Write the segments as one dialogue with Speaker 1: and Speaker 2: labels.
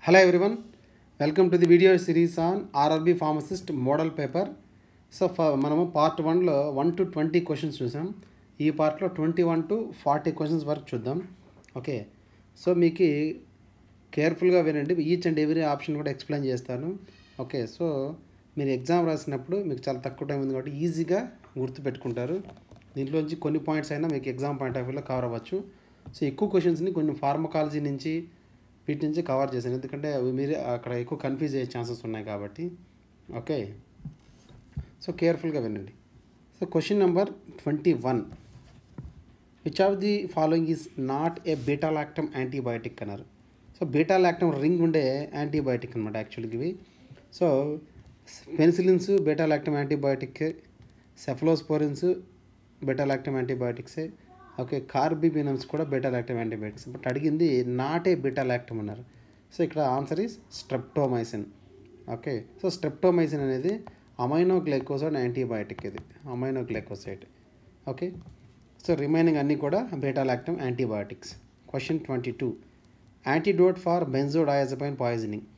Speaker 1: Hello everyone, welcome to the video series on RRB Pharmacist model paper. So మనము part 1లో 1 to 20 questions చూసాం. ఈ పార్ట్లో 21 to 40 questions వరకు చూద్దాం. ఓకే, సో మీకు కేర్ఫుల్గా వినండి, ఈచ్ అండ్ ఎవ్రీ ఆప్షన్ కూడా ఎక్స్ప్లెయిన్ చేస్తాను. ఓకే, సో మీరు ఎగ్జామ్ రాసినప్పుడు మీకు చాలా తక్కువ టైం ఉంది కాబట్టి ఈజీగా గుర్తుపెట్టుకుంటారు. దీంట్లోంచి కొన్ని పాయింట్స్ అయినా మీకు ఎగ్జామ్ పాయింట్ ఆఫ్ వ్యూలో కవర్ అవ్వచ్చు. సో ఎక్కువ క్వశ్చన్స్ని కొన్ని ఫార్మకాలజీ నుంచి వీటి నుంచి కవర్ చేశాను, ఎందుకంటే అవి మీరే అక్కడ ఎక్కువ కన్ఫ్యూజ్ అయ్యే ఛాన్సెస్ ఉన్నాయి కాబట్టి. ఓకే, సో కేర్ఫుల్గా వినండి. So question number 21, which of the following is not a beta lactam antibiotic అన్నారు. సో బీటా లాక్టమ్ రింగ్ ఉండే యాంటీబయాటిక్ అనమాట యాక్చువల్గా ఇవి. So penicillins beta lactam antibiotic, cephalosporins beta lactam యాంటీబయాటిక్సే. ఓకే, కార్బిపినమ్స్ కూడా బీటా లాక్టమ్ యాంటీబయాటిక్స్. బట్ అడిగింది not a beta lactam అన్నారు. So ఇక్కడ answer is streptomycin. Okay, so streptomycin అనేది అమైనోగ్లైకోసైడ్ యాంటీబయాటిక్, ఇది అమైనోగ్లైకోసైడ్. ఓకే, సో రిమైనింగ్ అన్నీ కూడా beta lactam antibiotics. Question 22, antidote for benzodiazepine poisoning.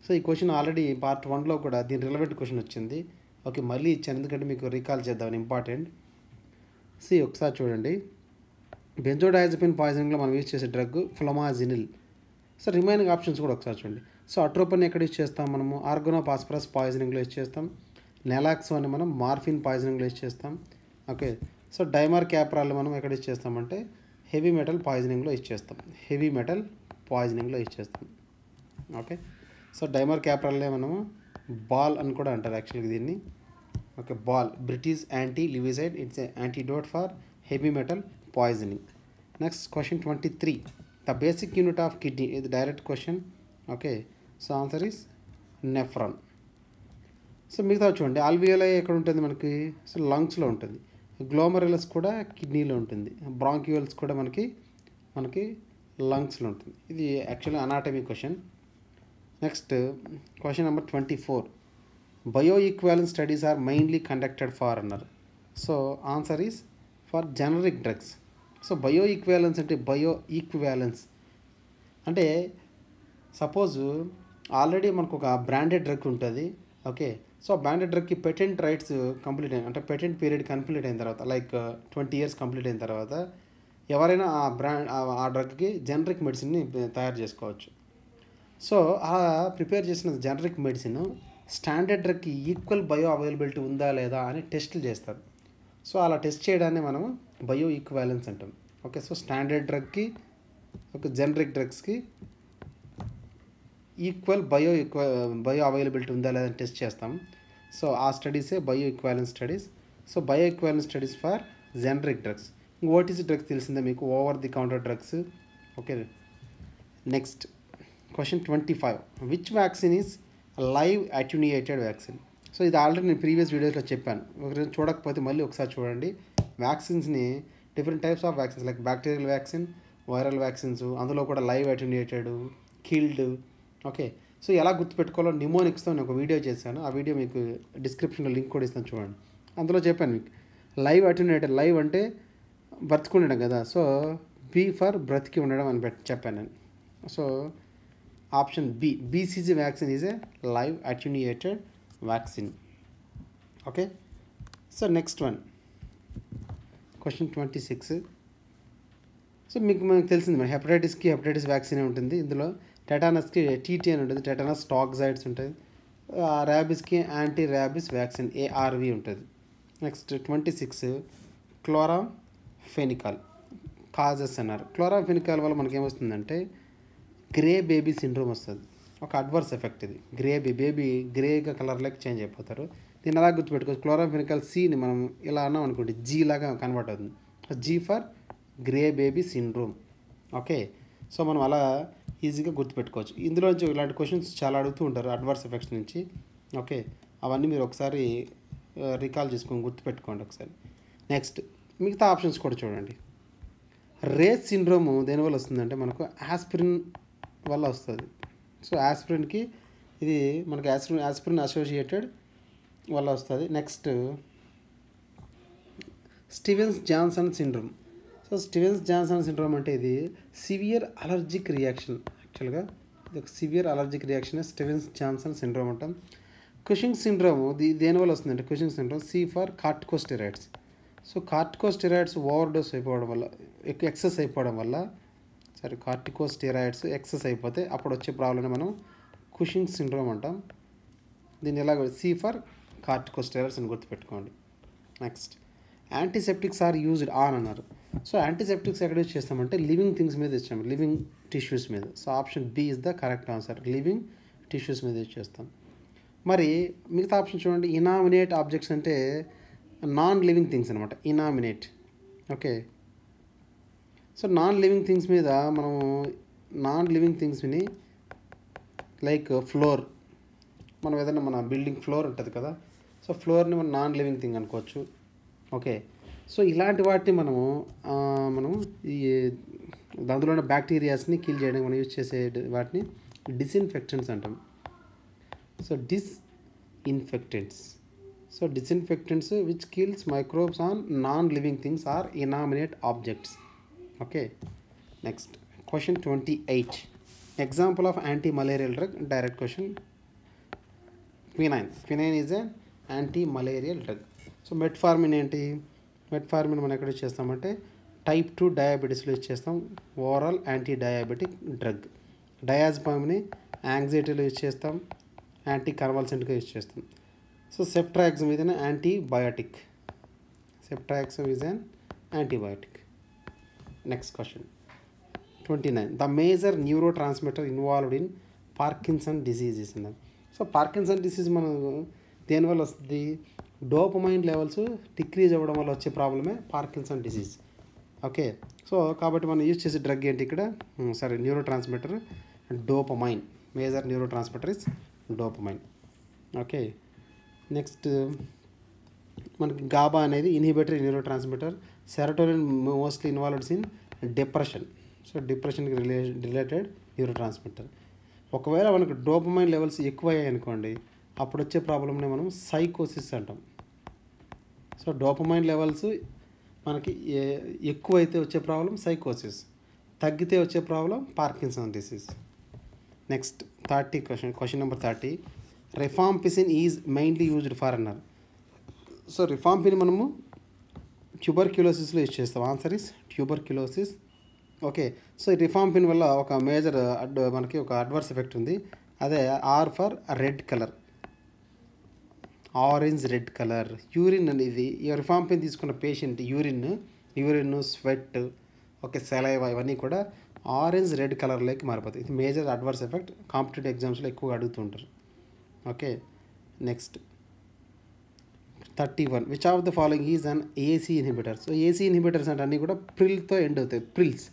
Speaker 1: So ఈ question already part 1లో కూడా దీని రిలవెంట్ క్వశ్చన్ వచ్చింది. ఓకే, మళ్ళీ ఇచ్చాను ఎందుకంటే మీకు రీకాల్ చేద్దామని, ఇంపార్టెంట్. ఒకసారి చూడండి, బెంజోడయాజపైన్ పాయిజనింగ్లో మనం యూజ్ చేసే డ్రగ్ ఫ్లమాజినిల్. సో రిమైనింగ్ ఆప్షన్స్ కూడా ఒకసారి చూడండి. సో అట్రోపన్ ఎక్కడ యూజ్ చేస్తాం మనము? ఆర్గోనోపాస్పరస్ పాయిజనింగ్లో యూజ్ చేస్తాం. నెలాక్సోని మనం మార్ఫిన్ పాయిజనింగ్లో యూజ్ చేస్తాం. ఓకే, సో డైమార్ క్యాప్రాల్ మనం ఎక్కడ యూజ్ చేస్తామంటే హెవీ మెటల్ పాయిజనింగ్లో యూజ్ చేస్తాం. హెవీ మెటల్ పాయిజనింగ్లో యూజ్ చేస్తాం. ఓకే, సో డైమార్ క్యాప్రాల్నే మనము బాల్ అని కూడా అంటారు యాక్చువల్గా దీన్ని. Okay, BAL British anti lewisite, it's a antidote for heavy metal poisoning. Next question 23, the basic unit of kidney, ఇది direct question. Okay, so answer is nephron. So మిగతా చూడండి, ఆల్వియోలై ఎక్కడ ఉంటుంది మనకి? సో లంగ్స్లో ఉంటుంది. గ్లోమరులస్ కూడా కిడ్నీలో ఉంటుంది. బ్రాంక్యూల్స్ కూడా మనకి లంగ్స్లో ఉంటుంది. ఇది actually anatomy question. Next question number 24, bioequivalence studies are mainly conducted for అన్నారు. So answer is for generic drugs. So bioequivalence అంటే బయో ఈక్వాలెన్స్ అంటే సపోజ్ ఆల్రెడీ మనకు ఒక బ్రాండెడ్ డ్రగ్ ఉంటుంది. ఓకే, సో బ్రాండెడ్ డ్రగ్కి patent rights complete అయిన, అంటే patent period complete అయిన తర్వాత, లైక్ 20 years కంప్లీట్ అయిన తర్వాత ఎవరైనా ఆ డ్రగ్కి జనరిక్ మెడిసిన్ని తయారు చేసుకోవచ్చు. సో ఆ ప్రిపేర్ చేసిన జనరిక్ మెడిసిన్ స్టాండర్డ్ డ్రగ్కి ఈక్వల్ బయో అవైలబిలిటీ ఉందా లేదా అని టెస్టులు చేస్తారు. సో అలా టెస్ట్ చేయడాన్ని మనం బయో ఈక్వాలెన్స్ అంటాం. ఓకే, సో స్టాండర్డ్ డ్రగ్కి ఒక జనరిక్ డ్రగ్స్కి ఈక్వల్ బయో అవైలబిలిటీ ఉందా లేదా అని టెస్ట్ చేస్తాం. సో ఆ స్టడీసే bioequivalence studies. So bioequivalence studies for generic drugs. OTC drugs తెలిసిందే మీకు, over the counter drugs. Okay, next question 25, which vaccine is live attenuated vaccine. So ఇది already నేను ప్రీవియస్ వీడియోస్లో చెప్పాను, ఒకసారి చూడకపోతే మళ్ళీ ఒకసారి చూడండి. వ్యాక్సిన్స్ని different types of vaccines, like bacterial vaccine, viral vaccines, అందులో కూడా live attenuated, killed. Okay, so ఎలా గుర్తుపెట్టుకోవాలో నిమోనిక్స్తో నేను ఒక వీడియో చేశాను. ఆ వీడియో మీకు డిస్క్రిప్షన్లో లింక్ కూడా ఇస్తాను చూడండి. అందులో చెప్పాను మీకు లైవ్ అట్యూనియేటెడ్, లైవ్ అంటే బ్రతికుండడం కదా, సో బీ ఫర్ బ్రతికి ఉండడం అని చెప్పాను నేను. So option BCG vaccine is a live attenuated vaccine. Okay, so next one question 26. So మనకు తెలిసింది మరి హెపటైటిస్కి హెపటైటిస్ వ్యాక్సిన్ ఉంటుంది. ఇందులో టెటానస్కి టీటీ అని ఉంటుంది, టెటానస్ టాక్సైడ్స్ ఉంటుంది. ర్యాబిస్కి యాంటీ ర్యాబిస్ వ్యాక్సిన్ ఏఆర్వి ఉంటుంది. నెక్స్ట్ 26, క్లోరాంఫెనికాల్ కాజెస్ అన్నారు. క్లోరాంఫెనికాల్ వల్ల మనకేమొస్తుందంటే గ్రే బేబీ సిండ్రోమ్ వస్తుంది, ఒక అడ్వర్స్ ఎఫెక్ట్. ఇది బేబీ గ్రేగా కలర్లోకి చేంజ్ అయిపోతారు. దీన్ని అలా గుర్తుపెట్టుకోవచ్చు. క్లోరాంఫెనికాల్ సీని మనం ఇలా అన్నాం అనుకోండి, జీ లాగా కన్వర్ట్ అవుతుంది. G for grey baby syndrome. Okay, so మనం అలా ఈజీగా గుర్తుపెట్టుకోవచ్చు. ఇందులోంచి ఇలాంటి క్వశ్చన్స్ చాలా అడుగుతూ ఉంటారు అడ్వర్స్ ఎఫెక్ట్స్ నుంచి. ఓకే, అవన్నీ మీరు ఒకసారి రికాల్ చేసుకొని గుర్తుపెట్టుకోండి ఒకసారి. నెక్స్ట్ మిగతా ఆప్షన్స్ కూడా చూడండి. రేస్ సిండ్రోమ్ దేనివల్ల వస్తుందంటే మనకు ఆస్పిరిన్ వల్ల వస్తుంది. సో ఆస్పిరిన్కి ఇది మనకి ఆస్పిరిన్ అసోసియేటెడ్ వల్ల వస్తుంది. Next Stevens Johnson syndrome. So Stevens Johnson syndrome అంటే ఇది సివియర్ అలర్జిక్ రియాక్షన్ యాక్చువల్గా. Severe allergic reaction Stevens Johnson syndrome అంటాం. కుషింగ్ సిండ్రోమ్ దేనివల్ల వస్తుందంటే Cushing syndrome C for corticosteroids. So corticosteroids overdose అయిపోవడం వల్ల ఎక్కువ ఎక్సెస్ అయిపోవడం వల్ల కార్టికోస్టెరాయిడ్స్ ఎక్సెస్ అయిపోతే అప్పుడు వచ్చే ప్రాబ్లమ్ని మనం కుషింగ్ సిండ్రోమ్ అంటాం. దీన్ని ఎలాగ సి ఫర్ కార్టికోస్టెరాయిడ్స్ అని గుర్తుపెట్టుకోండి. Next antiseptics are used on అన్నారు. సో యాంటీసెప్టిక్స్ ఎక్కడ యూజ్ చేస్తామంటే లివింగ్ థింగ్స్ మీద ఇచ్చాము, లివింగ్ టిష్యూస్ మీద. So option B is the correct answer, living tissues మీద యూజ్ చేస్తాం. మరి మిగతా ఆప్షన్ చూడండి, ఇనామినేట్ ఆబ్జెక్ట్స్ అంటే నాన్ లివింగ్ థింగ్స్ అనమాట, inanimate. Okay, so non living things మీద మనం నాన్ లివింగ్ థింగ్స్ని లైక్ ఫ్లోర్, మనం ఏదైనా మన బిల్డింగ్ ఫ్లోర్ ఉంటుంది కదా, సో ఫ్లోర్ని మనం నాన్ లివింగ్ థింగ్ అనుకోవచ్చు. ఓకే, సో ఇలాంటి వాటిని మనం ఈ అందులో ఉన్న బ్యాక్టీరియాస్ని కిల్ చేయడానికి మనం యూజ్ చేసే వాటిని డిస్ఇన్ఫెక్టెంట్స్ అంటాం. So disinfectants which kills microbes on non living things or inanimate objects. Okay, next question 28. Example of anti malarial drug. Direct question. Quinine is a anti malarial drug. So metformin ఏంటి? Metformin మనం ఎక్కడ use చేస్తామంటే type 2 డయాబెటీస్లో use చేస్తాం, oral anti diabetic drug. డయాజపామ్ని యాంగ్జైటీలో use చేస్తాం, anti కన్వల్సెంట్గా యూజ్ చేస్తాం. So ceftriaxone is an antibiotic. Ceftriaxone is an antibiotic. Next question 29. The major neuro transmitter involved in Parkinson disease is అన్నారు. సో పార్కిన్సన్ డిసీజ్ మనం దేనివల్ల వస్తుంది? డోపమైన్ లెవెల్స్ డిక్రీజ్ అవ్వడం వల్ల వచ్చే ప్రాబ్లమే పార్కిన్సన్ డిసీజ్. ఓకే, సో కాబట్టి మనం యూజ్ చేసే డ్రగ్ ఏంటి ఇక్కడ? Neurotransmitter dopamine. Major neurotransmitter is dopamine. Okay, next మనకి గాబా అనేది inhibitory neurotransmitter. Serotonin mostly involved in depression. So డిప్రెషన్కి రిలేటెడ్ న్యూరో ట్రాన్స్మిటర్. ఒకవేళ మనకు డోపమైన్ లెవెల్స్ ఎక్కువయ్యాయి అనుకోండి, అప్పుడు వచ్చే ప్రాబ్లమ్ని మనం సైకోసిస్ అంటాం. సో డోపమైన్ లెవెల్స్ మనకి ఎక్కువైతే వచ్చే ప్రాబ్లం సైకోసిస్, తగ్గితే వచ్చే problem Parkinson disease. Next 30 question number 30. Rifampicin is mainly used for అన్నారు. సో రిఫాంపిన్ మనము ట్యూబర్క్యులోసిస్లో యూజ్ చేస్తాం. Answer is tuberculosis. Okay, so rifampin వల్ల ఒక మేజర్ మనకి ఒక అడ్వర్స్ ఎఫెక్ట్ ఉంది, అదే R for red colour, orange red colour. Urine అనేది ఈ రిఫాంపిన్ తీసుకున్న patient urine sweat, okay, saliva ఇవన్నీ కూడా ఆరెంజ్ రెడ్ కలర్లోకి మారిపోతాయి. ఇది మేజర్ అడ్వర్స్ ఎఫెక్ట్, కాంపిటేటివ్ ఎగ్జామ్స్లో ఎక్కువగా అడుగుతుంటారు. Okay, next 31. Which of the following is an ACE inhibitor. So ACE inhibitors అంటే అన్నీ కూడా ప్రిల్తో ఎండ్ అవుతాయి, prils.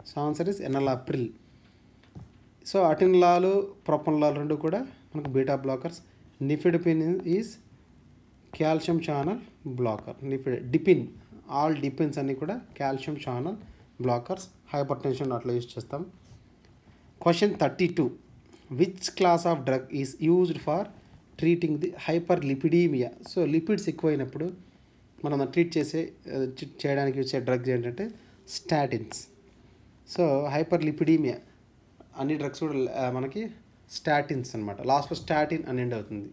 Speaker 1: So answer is enalapril. So atenolol propranolol రెండు కూడా మనకు beta blockers. Nifedipine is calcium channel blocker. Dipine, all dipines అన్నీ కూడా calcium channel blockers. Hypertension అట్లా యూజ్ చేస్తాం. Question 32. Which class of drug is used for treating the hyperlipidaemia. So lipids ఎక్కువైనప్పుడు మనం treat చేయడానికి వచ్చే drugs ఏంటంటే statins. So hyperlipidaemia అన్ని డ్రగ్స్ కూడా మనకి స్టాటిన్స్ అనమాట. లాస్ట్లో స్టాటిన్ అని ఎండ్ అవుతుంది.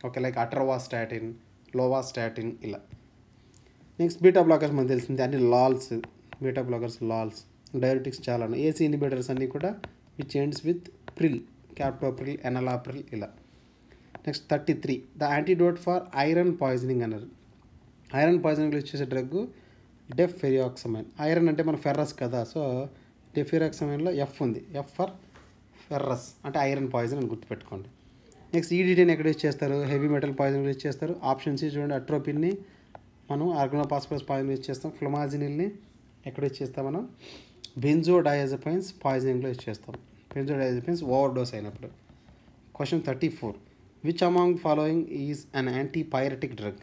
Speaker 1: ఓకే, లైక్ అటర్వాస్టాటిన్, లోవాస్టాటిన్ ఇలా. నెక్స్ట్ బీటా బ్లాకర్స్ మనకు తెలిసింది అన్ని lols, beta blockers lols. Diabetics చాలా. ఏసీ ఇన్హిబిటర్స్ అన్నీ కూడా which ends with pril, captopril, enalapril ఇలా. Next 33. The antidote for iron poisoning అన్నారు. ఐరన్ పాయిజనింగ్లో యూజ్ చేసే డ్రగ్ డెఫెరియాక్సమైన్. ఐరన్ అంటే మన ఫెర్రస్ కదా, సో డెఫెరియాక్సమైన్లో ఎఫ్ ఉంది, ఎఫ్ ఫర్ ఫెర్రస్ అంటే ఐరన్ పాయిజన్ అని గుర్తుపెట్టుకోండి. నెక్స్ట్ ఈడిటీని ఎక్కడ యూజ్ చేస్తారు? హెవీ మెటల్ పాయిజన్ యూజ్ చేస్తారు. ఆప్షన్ సి చూడండి, అట్రోపిన్ని మనం ఆర్గనోపాస్పరస్ పాయిజన్ యూజ్ చేస్తాం. ఫ్లమాజినిల్ని ఎక్కడ యూజ్ చేస్తాం మనం? బెంజోడయాజపైన్స్ పాయిజనింగ్లో యూజ్ చేస్తాం. బెంజోడయాజపైన్స్ ఓవర్ డోస్ అయినప్పుడు. Question 34. Which among following is an antipyretic drug.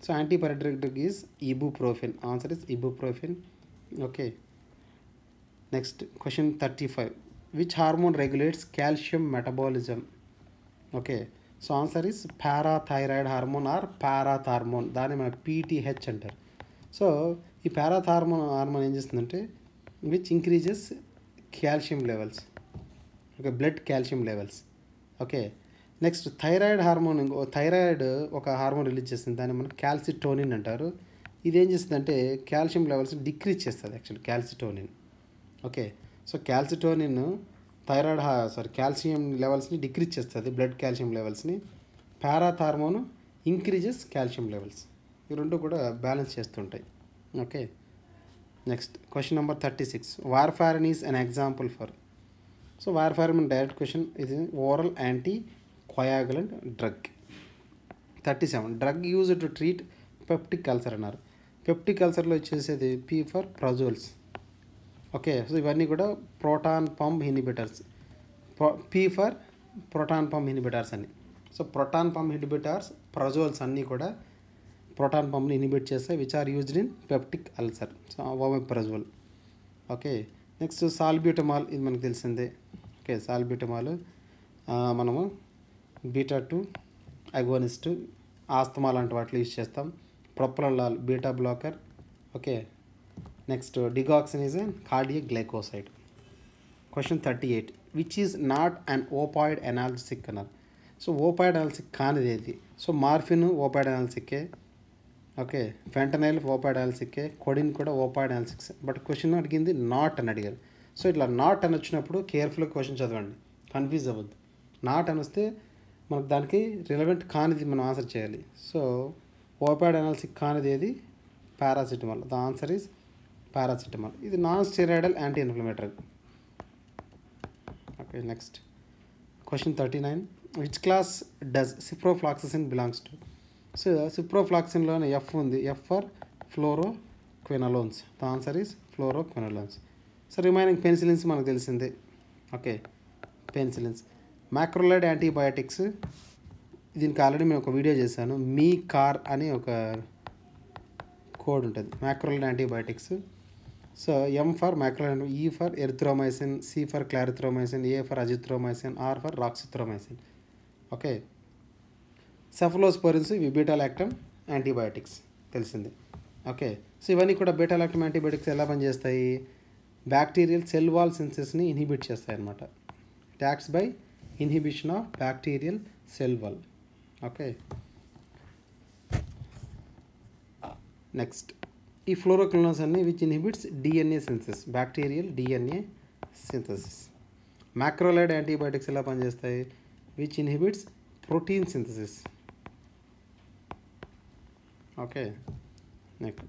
Speaker 1: So antipyretic drug is ibuprofen. Answer is ibuprofen. Okay, next question 35. Which hormone regulates calcium metabolism. Okay, so answer is parathyroid hormone or parathormone. దాన్ని మనకు PTH అంటారు. So ఈ parathormone hormone ఏం చేస్తుందంటే which increases calcium levels. Okay, blood calcium levels. Okay, next thyroid hormone, thyroid ఒక hormone release చేస్తుంది, దాన్ని మనం క్యాల్సిటోనిన్ అంటారు. ఇది ఏం చేస్తుందంటే కాల్షియం లెవెల్స్ డిక్రీజ్ చేస్తుంది actually calcitonin. Okay, so calcitonin thyroid calcium లెవెల్స్ని డిక్రీజ్ చేస్తుంది, బ్లడ్ కాల్షియం లెవెల్స్ని. Parathormone increases calcium levels. ఈ రెండు కూడా బ్యాలెన్స్ చేస్తుంటాయి. Okay, next question number 36. Warfarin is an example for. So warfarin direct question, ఇది oral anti coagulant drug. 37. Drug use to treat peptic ulcer అన్నారు. Peptic అల్సర్లో వచ్చేసేది P for prazoles. Okay, so ఇవన్నీ కూడా proton pump inhibitors. P for proton pump inhibitors అని. So proton pump inhibitors, prazoles అన్నీ కూడా proton పంప్ని ఇన్హిబిట్ చేస్తాయి, which are used in peptic ulcer. So omeprazole. Okay, next salbutamol, ఇది మనకు తెలిసిందే. ఓకే, సాల్బ్యూటమాల్ మనము బీటా-2 అగోనిస్ట్, ఆస్తమా లాంటి వాటిలో యూజ్ చేస్తాం. Propranolol beta blocker. Okay, next digoxin is an cardiac glycoside. Question 38. Which is not an opioid analgesic అన్నారు. So opioid analgesic కానిది ఏది? సో మార్ఫిన్ ఓపాయిడ్ ఎనాల్జిసిక్కే. ఓకే, ఫెంటనైల్ ఓపాయిడ్ ఎనాల్జిసిక్కే, కొడిన్ కూడా ఓపాయిడ్ ఎనాల్జిసిక్స్. బట్ క్వశ్చన్ అడిగింది not అని అడిగారు. So ఇట్లా నాట్ అని వచ్చినప్పుడు కేర్ఫుల్గా క్వశ్చన్ చదవండి, కన్ఫ్యూజ్ అవ్వద్దు. నాట్ అని వస్తే మనకు దానికి రిలవెంట్ కానిది మనం ఆన్సర్ చేయాలి. సో ఓపాయిడ్ ఎనాల్జిసిక్ కానిది ఏది? Paracetamol. The answer is paracetamol. ఇది non steroidal anti inflammatory. Okay, next question 39. Which class does ciprofloxacin belongs to. So సిప్రోఫ్లాక్సిన్లోనే ఎఫ్ ఉంది, F for fluoroquinolones. The answer is fluoroquinolones. So remaining penicillins మనకు తెలిసిందే. Okay, penicillins. Macrolide antibiotics, దీనికి already నేను ఒక video చేశాను. మీ car అని ఒక కోడ్ ఉంటుంది, macrolide antibiotics. So M for macrolide, E for erythromycin, C for clarithromycin, A for azithromycin, R for roxithromycin. Okay, cephalosporins ఇవి బీటాలాక్టమ్ యాంటీబయాటిక్స్ తెలిసింది. ఓకే, సో ఇవన్నీ కూడా బీటాలాక్టమ్ యాంటీబయాటిక్స్ ఎలా పనిచేస్తాయి? బ్యాక్టీరియల్ సెల్ వాల్ సిన్థసిస్ని ఇన్హిబిట్ చేస్తాయి అన్నమాట. It acts by inhibition of bacterial cell wall. Okay, next ఈ ఫ్లోరోక్వినోన్స్ అన్ని which inhibits DNA synthesis, bacterial DNA synthesis. Macrolide antibiotics ఎలా పనిచేస్తాయి? Which inhibits protein synthesis. Okay, next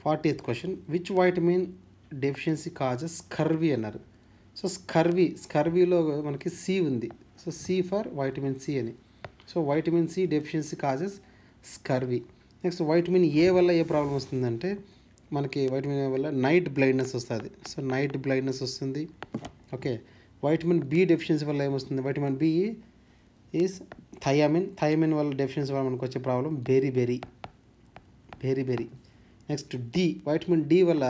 Speaker 1: 40th question. Which vitamin deficiency causes scurvy అన్నారు. So స్కర్వీలో మనకి C ఉంది. So C for vitamin C అని. So vitamin C deficiency causes scurvy. Next vitamin A వల్ల ఏ problem వస్తుందంటే మనకి వైటమిన్ ఏ వల్ల నైట్ బ్లైండ్నెస్ వస్తుంది. సో నైట్ బ్లైండ్నెస్ వస్తుంది. ఓకే, వైటమిన్ బి డెఫిషియన్సీ వల్ల ఏమొస్తుంది? వైటమిన్ బి ఈజ్ థయామిన్ వల్ల డెఫిషియన్సీ వల్ల మనకు వచ్చే problem beri. Next D, vitamin D వల్ల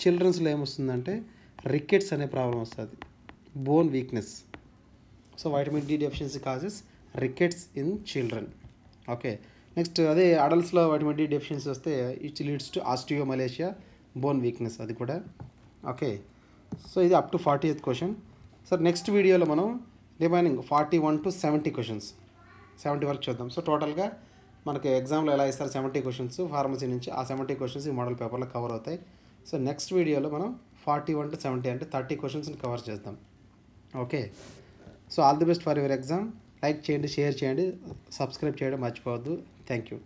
Speaker 1: చిల్డ్రన్స్లో ఏమొస్తుందంటే రికెట్స్ అనే ప్రాబ్లం వస్తుంది, bone weakness. So vitamin D deficiency causes rickets in children. Okay, next అదే అడల్ట్స్లో వైటమిన్ డి డెఫిషియన్సీ వస్తే it leads to osteomalacia, bone weakness అది కూడా. ఓకే, సో ఇది up to 40th question. Sir next వీడియోలో మనం రిమైనింగ్ 41 to 70 క్వశ్చన్స్, 70 వరకు చూద్దాం. సో టోటల్గా మనకి ఎగ్జామ్లో ఎలా ఇస్తారు 70 క్వశ్చన్స్ ఫార్మసీ నుంచి, ఆ 70 క్వశ్చన్స్ ఈ మోడల్ పేపర్లో కవర్ అవుతాయి. సో నెక్స్ట్ వీడియోలో మనం 41 to 70 అంటే 30 క్వశ్చన్స్ని కవర్ చేద్దాం. Okay, so all the best for your exam. Like చేయండి, షేర్ చేయండి, సబ్స్క్రైబ్ చేయడం మర్చిపోవద్దు. Thank you.